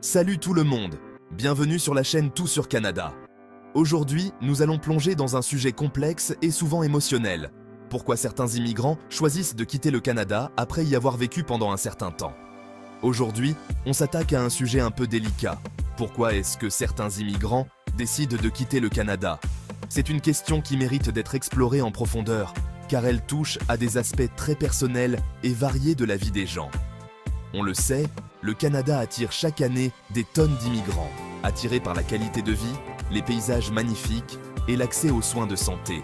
Salut tout le monde, bienvenue sur la chaîne Tout sur Canada. Aujourd'hui, nous allons plonger dans un sujet complexe et souvent émotionnel. Pourquoi certains immigrants choisissent de quitter le Canada après y avoir vécu pendant un certain temps? Aujourd'hui, on s'attaque à un sujet un peu délicat. Pourquoi est-ce que certains immigrants décident de quitter le Canada? C'est une question qui mérite d'être explorée en profondeur, car elle touche à des aspects très personnels et variés de la vie des gens. On le sait, le Canada attire chaque année des tonnes d'immigrants, attirés par la qualité de vie, les paysages magnifiques et l'accès aux soins de santé.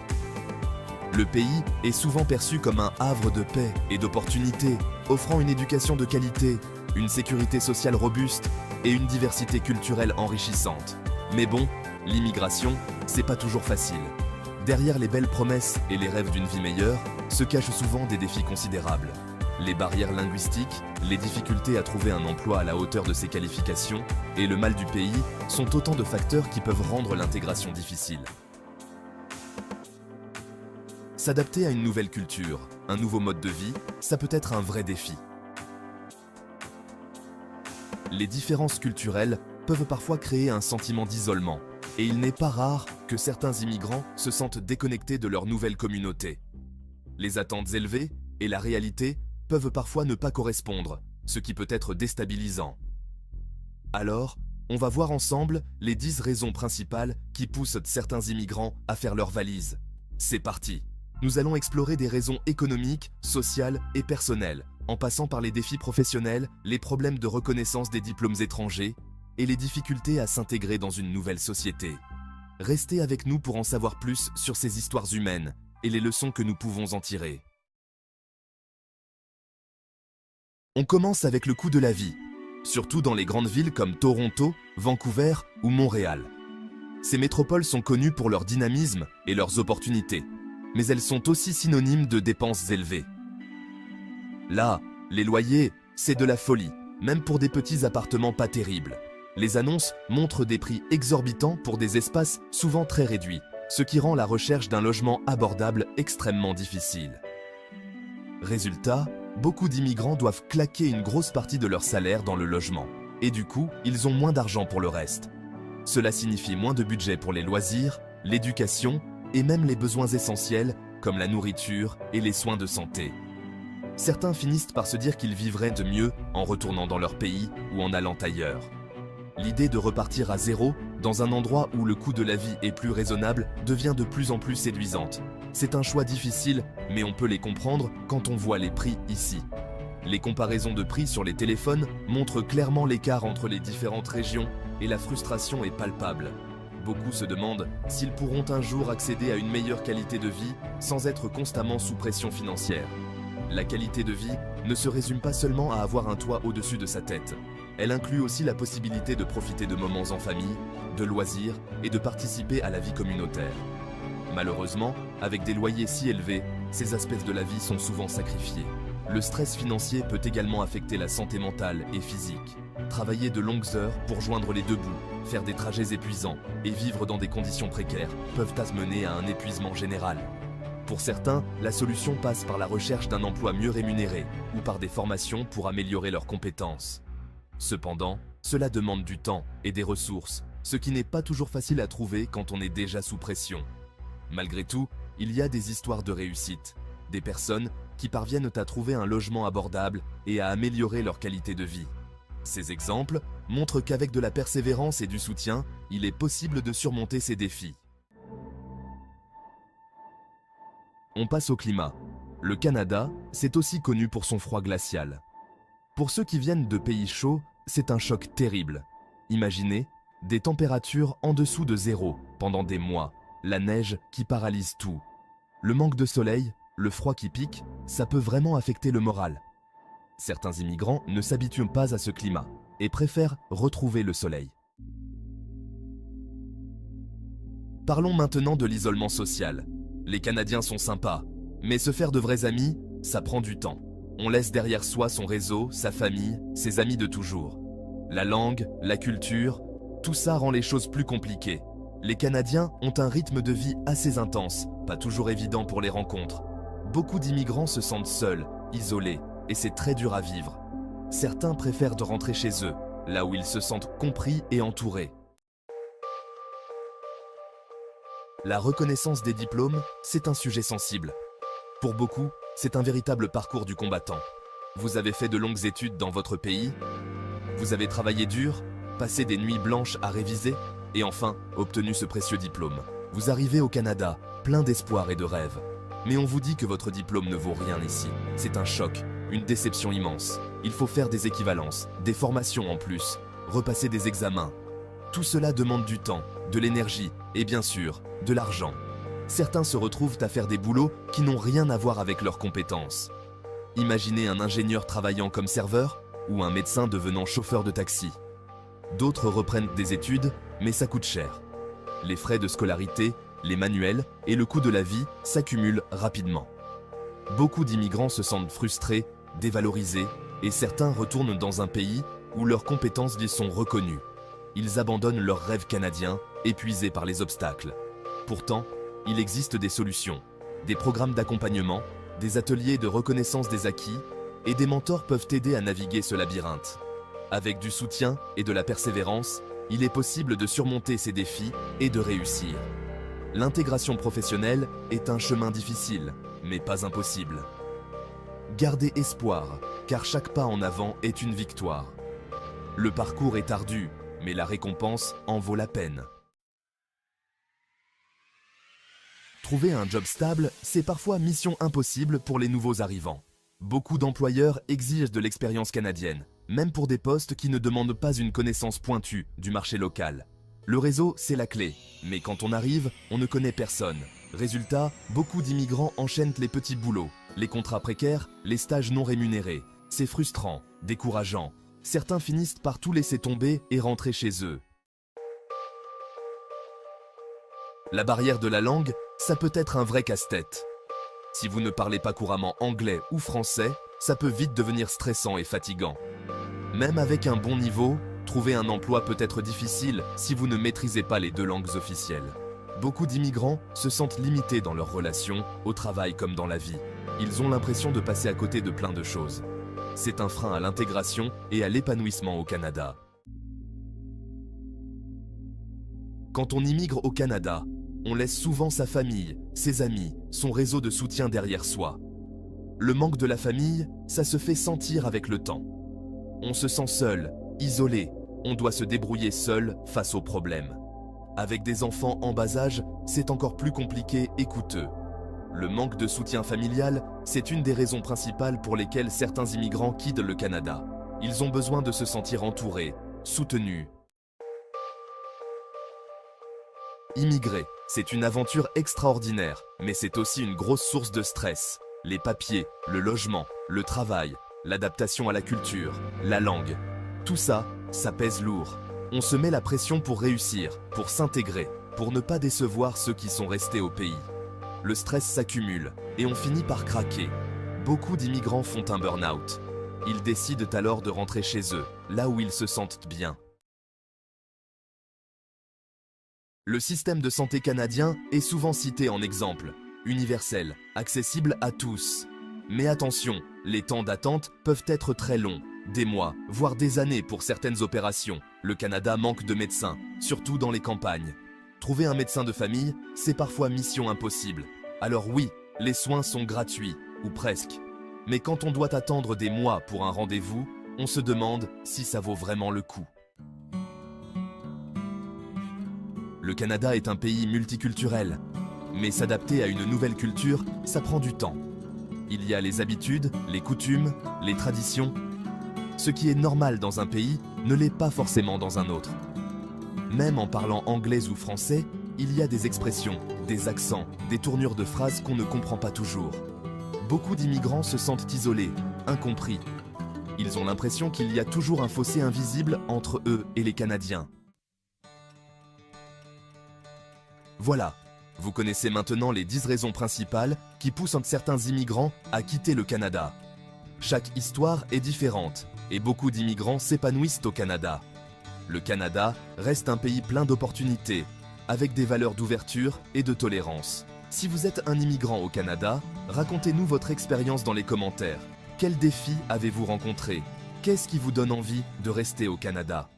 Le pays est souvent perçu comme un havre de paix et d'opportunités, offrant une éducation de qualité, une sécurité sociale robuste et une diversité culturelle enrichissante. Mais bon, l'immigration, c'est pas toujours facile. Derrière les belles promesses et les rêves d'une vie meilleure, se cachent souvent des défis considérables. Les barrières linguistiques, les difficultés à trouver un emploi à la hauteur de ses qualifications et le mal du pays sont autant de facteurs qui peuvent rendre l'intégration difficile. S'adapter à une nouvelle culture, un nouveau mode de vie, ça peut être un vrai défi. Les différences culturelles peuvent parfois créer un sentiment d'isolement, et il n'est pas rare que certains immigrants se sentent déconnectés de leur nouvelle communauté. Les attentes élevées et la réalité peuvent parfois ne pas correspondre, ce qui peut être déstabilisant. Alors, on va voir ensemble les 10 raisons principales qui poussent certains immigrants à faire leur valise. C'est parti! Nous allons explorer des raisons économiques, sociales et personnelles, en passant par les défis professionnels, les problèmes de reconnaissance des diplômes étrangers et les difficultés à s'intégrer dans une nouvelle société. Restez avec nous pour en savoir plus sur ces histoires humaines et les leçons que nous pouvons en tirer. On commence avec le coût de la vie, surtout dans les grandes villes comme Toronto, Vancouver ou Montréal. Ces métropoles sont connues pour leur dynamisme et leurs opportunités, mais elles sont aussi synonymes de dépenses élevées. Là, les loyers, c'est de la folie, même pour des petits appartements pas terribles. Les annonces montrent des prix exorbitants pour des espaces souvent très réduits, ce qui rend la recherche d'un logement abordable extrêmement difficile. Résultat, beaucoup d'immigrants doivent claquer une grosse partie de leur salaire dans le logement, et du coup, ils ont moins d'argent pour le reste. Cela signifie moins de budget pour les loisirs, l'éducation et même les besoins essentiels comme la nourriture et les soins de santé. Certains finissent par se dire qu'ils vivraient de mieux en retournant dans leur pays ou en allant ailleurs. L'idée de repartir à zéro, dans un endroit où le coût de la vie est plus raisonnable, devient de plus en plus séduisante. C'est un choix difficile, mais on peut les comprendre quand on voit les prix ici. Les comparaisons de prix sur les téléphones montrent clairement l'écart entre les différentes régions et la frustration est palpable. Beaucoup se demandent s'ils pourront un jour accéder à une meilleure qualité de vie sans être constamment sous pression financière. La qualité de vie ne se résume pas seulement à avoir un toit au-dessus de sa tête. Elle inclut aussi la possibilité de profiter de moments en famille, de loisirs et de participer à la vie communautaire. Malheureusement, avec des loyers si élevés, ces aspects de la vie sont souvent sacrifiés. Le stress financier peut également affecter la santé mentale et physique. Travailler de longues heures pour joindre les deux bouts, faire des trajets épuisants et vivre dans des conditions précaires peuvent amener à un épuisement général. Pour certains, la solution passe par la recherche d'un emploi mieux rémunéré ou par des formations pour améliorer leurs compétences. Cependant, cela demande du temps et des ressources, ce qui n'est pas toujours facile à trouver quand on est déjà sous pression. Malgré tout, il y a des histoires de réussite, des personnes qui parviennent à trouver un logement abordable et à améliorer leur qualité de vie. Ces exemples montrent qu'avec de la persévérance et du soutien, il est possible de surmonter ces défis. On passe au climat. Le Canada, c'est aussi connu pour son froid glacial. Pour ceux qui viennent de pays chauds, c'est un choc terrible. Imaginez des températures en dessous de zéro pendant des mois, la neige qui paralyse tout. Le manque de soleil, le froid qui pique, ça peut vraiment affecter le moral. Certains immigrants ne s'habituent pas à ce climat et préfèrent retrouver le soleil. Parlons maintenant de l'isolement social. Les Canadiens sont sympas, mais se faire de vrais amis, ça prend du temps. On laisse derrière soi son réseau, sa famille, ses amis de toujours. La langue, la culture, tout ça rend les choses plus compliquées. Les Canadiens ont un rythme de vie assez intense, pas toujours évident pour les rencontres. Beaucoup d'immigrants se sentent seuls, isolés, et c'est très dur à vivre. Certains préfèrent de rentrer chez eux, là où ils se sentent compris et entourés. La reconnaissance des diplômes, c'est un sujet sensible. Pour beaucoup, c'est un véritable parcours du combattant. Vous avez fait de longues études dans votre pays, vous avez travaillé dur, passé des nuits blanches à réviser, et enfin, obtenu ce précieux diplôme. Vous arrivez au Canada, plein d'espoir et de rêves. Mais on vous dit que votre diplôme ne vaut rien ici. C'est un choc, une déception immense. Il faut faire des équivalences, des formations en plus, repasser des examens. Tout cela demande du temps, de l'énergie et bien sûr, de l'argent. Certains se retrouvent à faire des boulots qui n'ont rien à voir avec leurs compétences. Imaginez un ingénieur travaillant comme serveur ou un médecin devenant chauffeur de taxi. D'autres reprennent des études, mais ça coûte cher. Les frais de scolarité, les manuels et le coût de la vie s'accumulent rapidement. Beaucoup d'immigrants se sentent frustrés, dévalorisés, et certains retournent dans un pays où leurs compétences y sont reconnues. Ils abandonnent leurs rêves canadiens, épuisés par les obstacles. Pourtant, il existe des solutions, des programmes d'accompagnement, des ateliers de reconnaissance des acquis, et des mentors peuvent aider à naviguer ce labyrinthe. Avec du soutien et de la persévérance, il est possible de surmonter ces défis et de réussir. L'intégration professionnelle est un chemin difficile, mais pas impossible. Gardez espoir, car chaque pas en avant est une victoire. Le parcours est ardu, mais la récompense en vaut la peine. Trouver un job stable, c'est parfois mission impossible pour les nouveaux arrivants. Beaucoup d'employeurs exigent de l'expérience canadienne, même pour des postes qui ne demandent pas une connaissance pointue du marché local. Le réseau, c'est la clé, mais quand on arrive, on ne connaît personne. Résultat, beaucoup d'immigrants enchaînent les petits boulots, les contrats précaires, les stages non rémunérés. C'est frustrant, décourageant. Certains finissent par tout laisser tomber et rentrer chez eux. La barrière de la langue, ça peut être un vrai casse-tête. Si vous ne parlez pas couramment anglais ou français, ça peut vite devenir stressant et fatigant. Même avec un bon niveau, trouver un emploi peut être difficile si vous ne maîtrisez pas les deux langues officielles. Beaucoup d'immigrants se sentent limités dans leurs relations, au travail comme dans la vie. Ils ont l'impression de passer à côté de plein de choses. C'est un frein à l'intégration et à l'épanouissement au Canada. Quand on immigre au Canada, on laisse souvent sa famille, ses amis, son réseau de soutien derrière soi. Le manque de la famille, ça se fait sentir avec le temps. On se sent seul, isolé, on doit se débrouiller seul face aux problèmes. Avec des enfants en bas âge, c'est encore plus compliqué et coûteux. Le manque de soutien familial, c'est une des raisons principales pour lesquelles certains immigrants quittent le Canada. Ils ont besoin de se sentir entourés, soutenus. Immigrer, c'est une aventure extraordinaire, mais c'est aussi une grosse source de stress. Les papiers, le logement, le travail, l'adaptation à la culture, la langue. Tout ça, ça pèse lourd. On se met la pression pour réussir, pour s'intégrer, pour ne pas décevoir ceux qui sont restés au pays. Le stress s'accumule et on finit par craquer. Beaucoup d'immigrants font un burn-out. Ils décident alors de rentrer chez eux, là où ils se sentent bien. Le système de santé canadien est souvent cité en exemple, universel, accessible à tous. Mais attention, les temps d'attente peuvent être très longs, des mois, voire des années pour certaines opérations. Le Canada manque de médecins, surtout dans les campagnes. Trouver un médecin de famille, c'est parfois mission impossible. Alors oui, les soins sont gratuits, ou presque. Mais quand on doit attendre des mois pour un rendez-vous, on se demande si ça vaut vraiment le coup. Le Canada est un pays multiculturel, mais s'adapter à une nouvelle culture, ça prend du temps. Il y a les habitudes, les coutumes, les traditions. Ce qui est normal dans un pays ne l'est pas forcément dans un autre. Même en parlant anglais ou français, il y a des expressions, des accents, des tournures de phrases qu'on ne comprend pas toujours. Beaucoup d'immigrants se sentent isolés, incompris. Ils ont l'impression qu'il y a toujours un fossé invisible entre eux et les Canadiens. Voilà, vous connaissez maintenant les 10 raisons principales qui poussent certains immigrants à quitter le Canada. Chaque histoire est différente et beaucoup d'immigrants s'épanouissent au Canada. Le Canada reste un pays plein d'opportunités, avec des valeurs d'ouverture et de tolérance. Si vous êtes un immigrant au Canada, racontez-nous votre expérience dans les commentaires. Quels défis avez-vous rencontrés? Qu'est-ce qui vous donne envie de rester au Canada ?